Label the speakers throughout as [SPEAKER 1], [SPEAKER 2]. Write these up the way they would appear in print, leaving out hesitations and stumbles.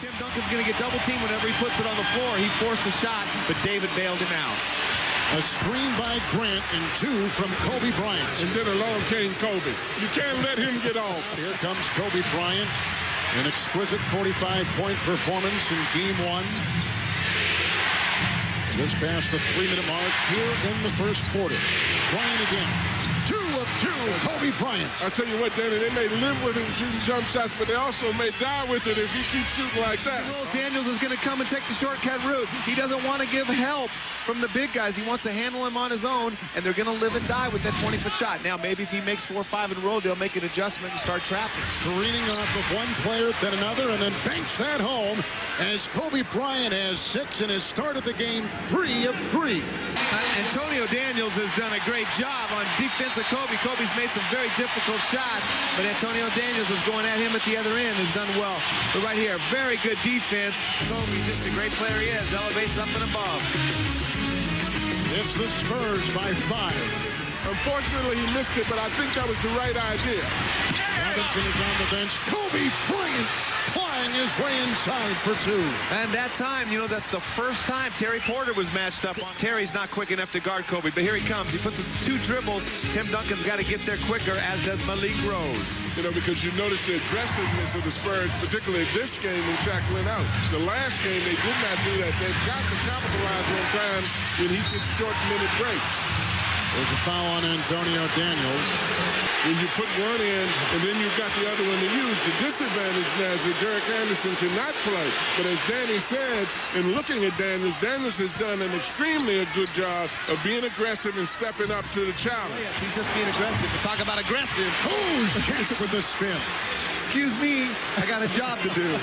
[SPEAKER 1] Tim Duncan's going to get double teamed whenever he puts it on the floor. He forced the shot, but David bailed him out.
[SPEAKER 2] A screen by Grant and 2 from Kobe Bryant.
[SPEAKER 3] And then along came Kobe. You can't let him get off.
[SPEAKER 2] Here comes Kobe Bryant. An exquisite 45-point performance in Game 1. Just past the 3-minute mark here in the first quarter. Bryant again. 2 of 2, Kobe Bryant.
[SPEAKER 3] I'll tell you what, Danny, they may live with him shooting jump shots, but they also may die with it if he keeps shooting like that.
[SPEAKER 1] Daniels is going to come and take the shortcut route. He doesn't want to give help from the big guys. He wants to handle him on his own, and they're going to live and die with that 20-foot shot. Now, maybe if he makes 4 or 5 in a row, they'll make an adjustment and start trapping.
[SPEAKER 2] Careening off of one player, then another, and then banks that home as Kobe Bryant has 6 and has started the game 3 of 3.
[SPEAKER 1] Antonio Daniels has done a great job on defense of Kobe. Kobe's made some very difficult shots, but Antonio Daniels is going at him at the other end, has done well. But right here, very good defense. Kobe, just a great player he is, elevates up and above.
[SPEAKER 2] It's the Spurs by 5.
[SPEAKER 3] Unfortunately, he missed it, but I think that was the right idea.
[SPEAKER 2] Robinson is on the bench. Kobe Bryant clawing his way inside for 2.
[SPEAKER 1] And that time, you know, that's the first time Terry Porter was matched up. Terry's not quick enough to guard Kobe, but here he comes. He puts 2 dribbles. Tim Duncan's got to get there quicker, as does Malik Rose.
[SPEAKER 3] You know, because you notice the aggressiveness of the Spurs, particularly this game when Shaq went out. The last game, they did not do that. They've got to capitalize on times when he gets short-minute breaks.
[SPEAKER 2] There's a foul on Antonio Daniels.
[SPEAKER 3] When you put one in, and then you've got the other one to use. The disadvantage now is that Derek Anderson cannot play. But as Danny said, in looking at Daniels, Daniels has done an extremely good job of being aggressive and stepping up to the challenge.
[SPEAKER 1] Yeah, he's just being aggressive. But talk about aggressive.
[SPEAKER 2] Oh, Shaq with the spin.
[SPEAKER 1] Excuse me, I got a job to do.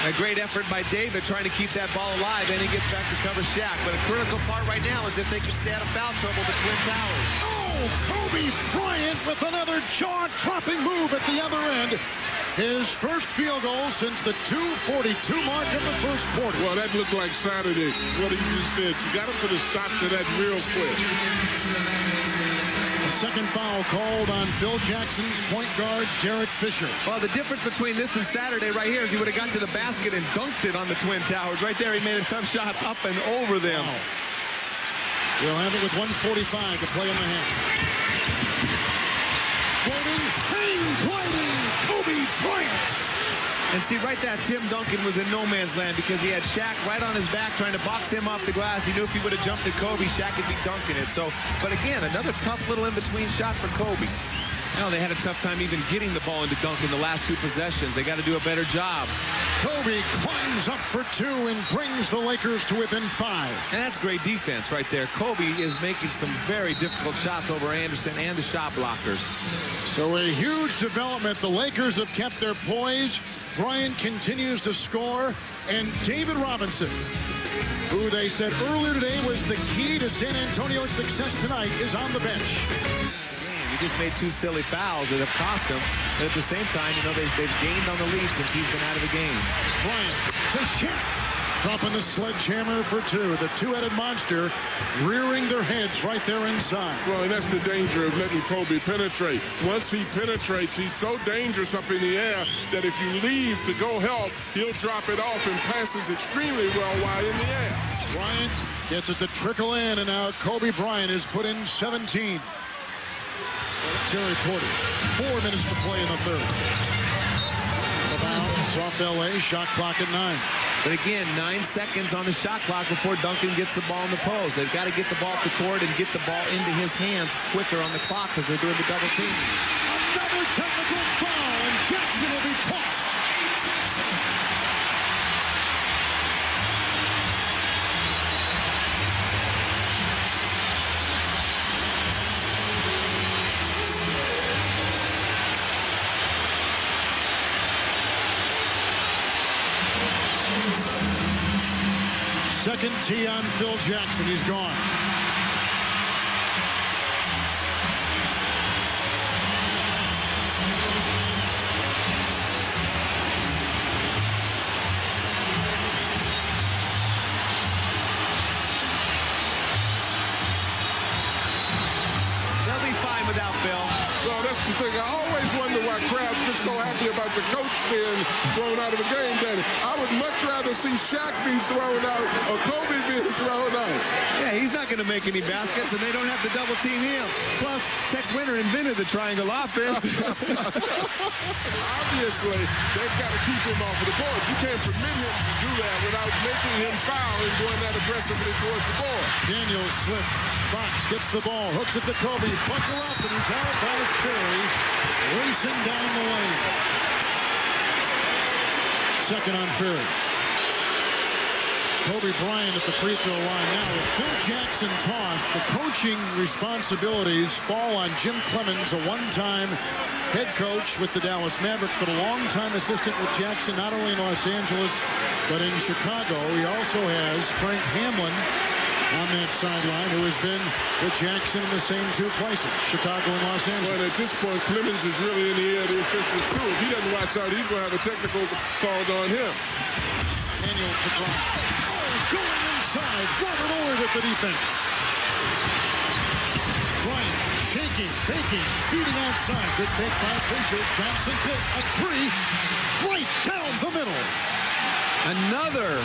[SPEAKER 1] A great effort by David trying to keep that ball alive, and he gets back to cover Shaq. But a critical part right now is if they can stay out of foul trouble, the Twin Towers.
[SPEAKER 2] Oh, Kobe Bryant with another jaw-dropping move at the other end. His first field goal since the 2:42 mark of the first quarter.
[SPEAKER 3] Well, that looked like Saturday, what he just did. You got to put a stop to that real quick.
[SPEAKER 2] Second foul called on Phil Jackson's point guard, Derek Fisher.
[SPEAKER 1] Well, the difference between this and Saturday right here is he would have got to the basket and dunked it on the Twin Towers. Right there, he made a tough shot up and over them.
[SPEAKER 2] Wow. We'll have it with 1:45 to play in the half. Floating, hang gliding, Kobe Bryant.
[SPEAKER 1] And see, right there, Tim Duncan was in no man's land because he had Shaq right on his back trying to box him off the glass. He knew if he would have jumped at Kobe, Shaq would be dunking it. So, but again, another tough little in-between shot for Kobe. Now they had a tough time even getting the ball into Duncan the last 2 possessions. They got to do a better job.
[SPEAKER 2] Kobe climbs up for 2 and brings the Lakers to within 5.
[SPEAKER 1] And that's great defense right there. Kobe is making some very difficult shots over Anderson and the shot blockers.
[SPEAKER 2] So a huge development. The Lakers have kept their poise. Bryant continues to score, and David Robinson, who they said earlier today was the key to San Antonio's success tonight, is on the bench.
[SPEAKER 1] He just made 2 silly fouls that have cost him, but at the same time, you know, they've gained on the lead since he's been out of the game.
[SPEAKER 2] Bryant to Shaq. Dropping the sledgehammer for 2. The 2-headed monster rearing their heads right there inside.
[SPEAKER 3] Well, and that's the danger of letting Kobe penetrate. Once he penetrates, he's so dangerous up in the air that if you leave to go help, he'll drop it off and passes extremely well while in the air.
[SPEAKER 2] Bryant gets it to trickle in, and now Kobe Bryant is put in 17. Terry Porter, 4 minutes to play in the third. The foul, it's off LA, shot clock at 9.
[SPEAKER 1] But again, 9 seconds on the shot clock before Duncan gets the ball in the post. They've got to get the ball up the court and get the ball into his hands quicker on the clock because they're doing the double team.
[SPEAKER 2] Another technical foul, and Jackson will be tossed. Second tee on Phil Jackson. He's gone.
[SPEAKER 1] They'll be fine without Phil.
[SPEAKER 3] Well, that's the thing. I always wonder why crowds get so happy about the coach being thrown out of the game, Danny. I would much rather see Shaq be thrown out or Kobe being thrown out.
[SPEAKER 1] Yeah, he's not going to make any baskets, and they don't have to double team him. Plus, Tex Winter invented the triangle offense.
[SPEAKER 3] Obviously, they've got to keep him off of the boards. You can't permit him to do that without making him foul and going that aggressively towards the ball.
[SPEAKER 2] Daniels slip. Fox gets the ball, hooks it to Kobe. Buckle up, and he's held by Philly, racing down the lane. Second on Fury. Kobe Bryant at the free throw line now. With Phil Jackson tossed, the coaching responsibilities fall on Jim Clemens, a one-time head coach with the Dallas Mavericks, but a long-time assistant with Jackson, not only in Los Angeles, but in Chicago. He also has Frank Hamlin on that sideline, who has been with Jackson in the same two places, Chicago and Los Angeles.
[SPEAKER 3] Well, at this point, Clemens is really in the ear of the officials, too. If he doesn't watch out, he's going to have a technical called on him.
[SPEAKER 2] Daniels to Bryant. Going inside. Robert Ory with the defense. Bryant shaking, faking, feeding outside. Good take by Fisher. Johnson hit a three. Right down the middle.
[SPEAKER 1] Another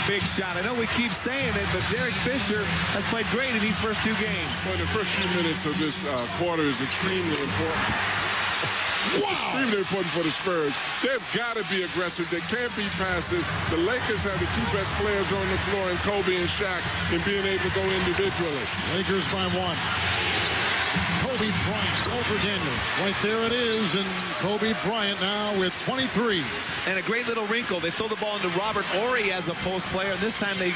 [SPEAKER 1] big shot. I know we keep saying it, but Derek Fisher has played great in these first two games.
[SPEAKER 3] Well, the first few minutes of this quarter is extremely important. It's extremely important for the Spurs. They've got to be aggressive. They can't be passive. The Lakers have the two best players on the floor in Kobe and Shaq in being able to go individually.
[SPEAKER 2] Lakers by one. Kobe Bryant over Daniels. Right there it is, and Kobe Bryant now with 23.
[SPEAKER 1] And a great little wrinkle. They throw the ball into Robert Ory as a post player, and this time they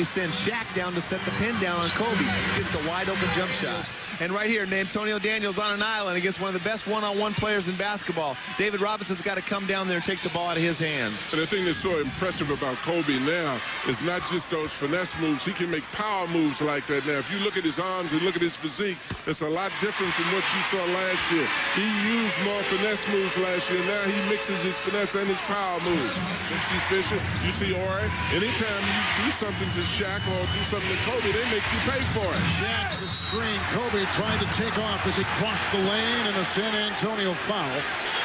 [SPEAKER 1] send Shaq down to set the pin down on Kobe. Gets the wide open jump shot. And right here, Antonio Daniels on an island against one of the best one-on-one players in basketball. David Robinson's got to come down there and take the ball out of his hands.
[SPEAKER 3] And the thing that's so impressive about Kobe now is not just those finesse moves. He can make power moves like that now. If you look at his arms and look at his physique, it's a lot different from what you saw last year. He used more finesse moves last year. Now he mixes his finesse and his power moves. You see Fisher, you see Ory. Anytime you do something to Shaq or do something to Kobe, they make you pay for it.
[SPEAKER 2] Shaq, the screen. Kobe trying to take off as he crossed the lane, and a San Antonio foul.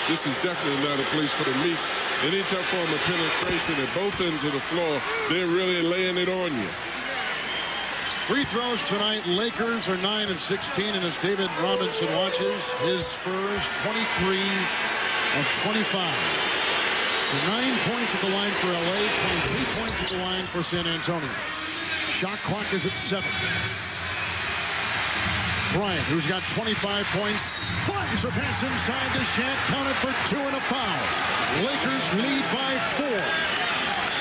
[SPEAKER 3] This is definitely not a place for the meat. Any tough form of penetration at both ends of the floor, they're really laying it on you.
[SPEAKER 2] Free throws tonight. Lakers are 9 of 16, and as David Robinson watches, his Spurs 23 of 25. So 9 points at the line for LA, 23 points at the line for San Antonio. Shot clock is at 7. Bryant, who's got 25 points, fires a pass inside to Shaq, counted for 2 and a foul. Lakers lead by 4.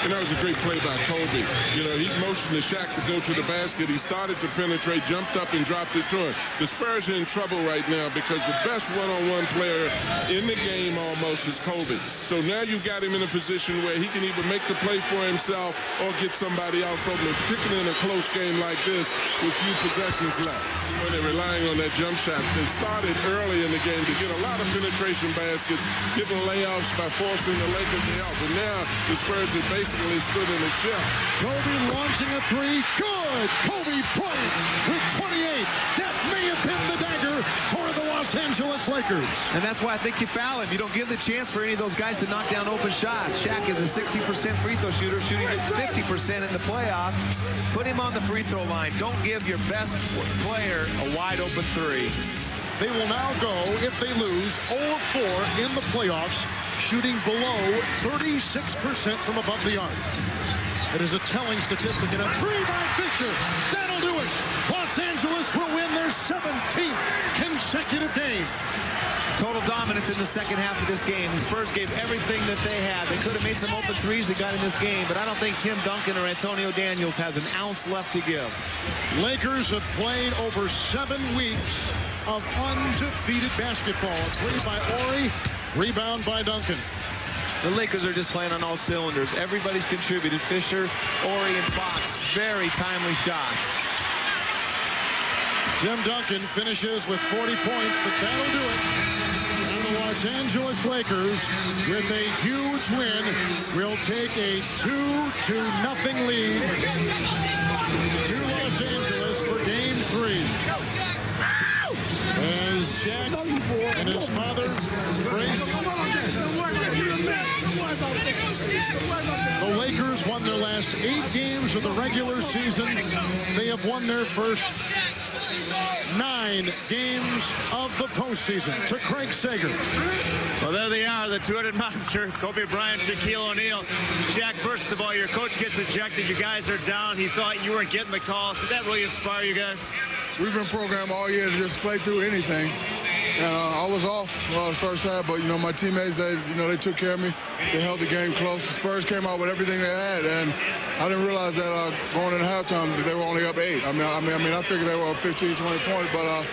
[SPEAKER 3] And that was a great play by Kobe. You know, he motioned to Shaq to go to the basket. He started to penetrate, jumped up, and dropped it to him. The Spurs are in trouble right now because the best one-on-one player in the game almost is Kobe. So now you've got him in a position where he can either make the play for himself or get somebody else open, particularly in a close game like this with few possessions left. When they're relying on that jump shot. They started early in the game to get a lot of penetration baskets, getting layups by forcing the Lakers out. But now the Spurs have basically stood in the shell.
[SPEAKER 2] Kobe launching a three. Good! Kobe Bryant with 28. That may have been the dagger for the Los Angeles Lakers.
[SPEAKER 1] And that's why I think you foul him. You don't give the chance for any of those guys to knock down open shots. Shaq is a 60% free throw shooter, shooting at 50% in the playoffs. Put him on the free throw line. Don't give your best player a wide open three.
[SPEAKER 2] They will now go, if they lose, 0-4 in the playoffs, shooting below 36% from above the arc. It is a telling statistic, and a three by Fisher. That'll do it. Los Angeles will win their 17th consecutive game.
[SPEAKER 1] Total dominance in the second half of this game. The Spurs gave everything that they had. They could have made some open threes that got in this game, but I don't think Tim Duncan or Antonio Daniels has an ounce left to give.
[SPEAKER 2] Lakers have played over 7 weeks of undefeated basketball. A three by Ory, rebound by Duncan.
[SPEAKER 1] The Lakers are just playing on all cylinders. Everybody's contributed. Fisher, Ory, and Fox. Very timely shots.
[SPEAKER 2] Tim Duncan finishes with 40 points, but that'll do it. And the Los Angeles Lakers, with a huge win, will take a 2-0 lead to Los Angeles for Game 3. As Shaq and his father embrace. The Lakers won their last 8 games of the regular season. They have won their first 9 games of the postseason. To Craig Sager.
[SPEAKER 1] Well, there they are, the two-headed monster, Kobe Bryant, Shaquille O'Neal. Shaq, first of all, your coach gets ejected. You guys are down. He thought you weren't getting the calls. Did that really inspire you guys?
[SPEAKER 4] We've been programmed all year to just play through anything. And I was off the first half, but, my teammates, they took care of me. They held the game close. The Spurs came out with everything they had, and I didn't realize that going into halftime that they were only up 8. I figured they were up 15, 20 points, but,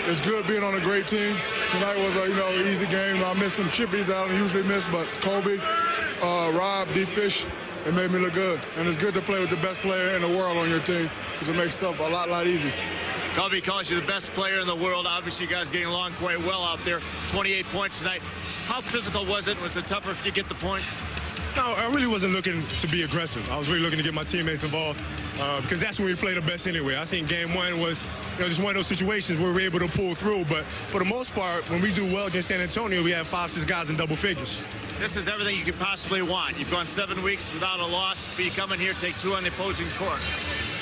[SPEAKER 4] it's good being on a great team. Tonight was an easy game. I missed some chippies I don't usually miss, but Kobe, Rob, D-Fish, it made me look good. And it's good to play with the best player in the world on your team because it makes stuff a lot easier.
[SPEAKER 1] Kobe calls you the best player in the world. Obviously, you guys getting along quite well out there. 28 points tonight. How physical was it? Was it tougher if you get the point?
[SPEAKER 5] No, I really wasn't looking to be aggressive. I was really looking to get my teammates involved because that's when we play the best anyway. I think game 1 was just one of those situations where we were able to pull through. But for the most part, when we do well against San Antonio, we have 5, 6 guys in double figures.
[SPEAKER 1] This is everything you could possibly want. You've gone 7 weeks without a loss, but you come in here, take 2 on the opposing court.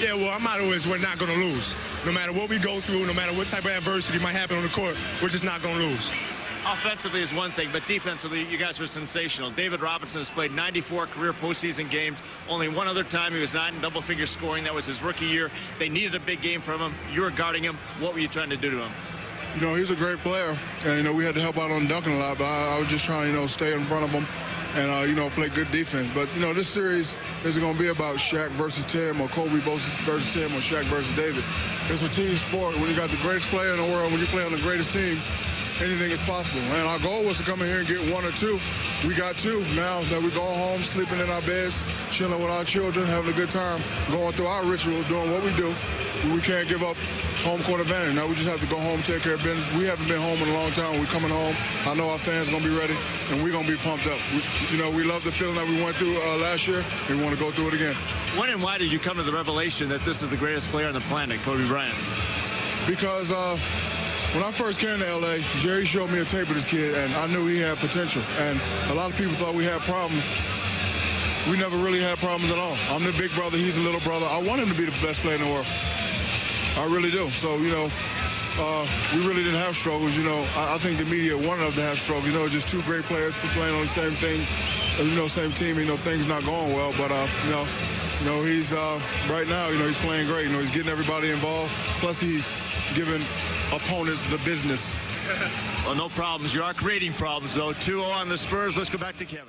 [SPEAKER 5] Yeah, well, our motto is we're not going to lose. No matter what we go through, no matter what type of adversity might happen on the court, we're just not going to lose.
[SPEAKER 1] Offensively is one thing, but defensively, you guys were sensational. David Robinson has played 94 career postseason games. Only one other time he was not in double-figure scoring. That was his rookie year. They needed a big game from him. You were guarding him. What were you trying to do to him?
[SPEAKER 4] He's a great player, and, we had to help out on dunking a lot, but I was just trying to, stay in front of him and, play good defense. But, this series isn't going to be about Shaq versus Tim or Kobe versus Tim or Shaq versus David. It's a team sport. When you got the greatest player in the world, when you play on the greatest team, anything is possible. And our goal was to come in here and get 1 or 2. We got 2. Now that we're going home, sleeping in our beds, chilling with our children, having a good time, going through our rituals, doing what we do. We can't give up home court advantage. Now we just have to go home, take care of business. We haven't been home in a long time. We're coming home. I know our fans are going to be ready, and we're going to be pumped up. We love the feeling that we went through last year, and we want to go through it again.
[SPEAKER 1] When and why did you come to the revelation that this is the greatest player on the planet, Kobe Bryant?
[SPEAKER 4] Because when I first came to L.A., Jerry showed me a tape of this kid, and I knew he had potential. And a lot of people thought we had problems. We never really had problems at all. I'm the big brother. He's the little brother. I want him to be the best player in the world. I really do. So, we really didn't have struggles. I think the media wanted us to have struggles. Just 2 great players playing on the same thing, same team. Things not going well. But, he's right now, he's playing great. He's getting everybody involved. Plus, he's giving opponents the business.
[SPEAKER 1] Well, no problems. You are creating problems, though. 2-0 on the Spurs. Let's go back to Kevin.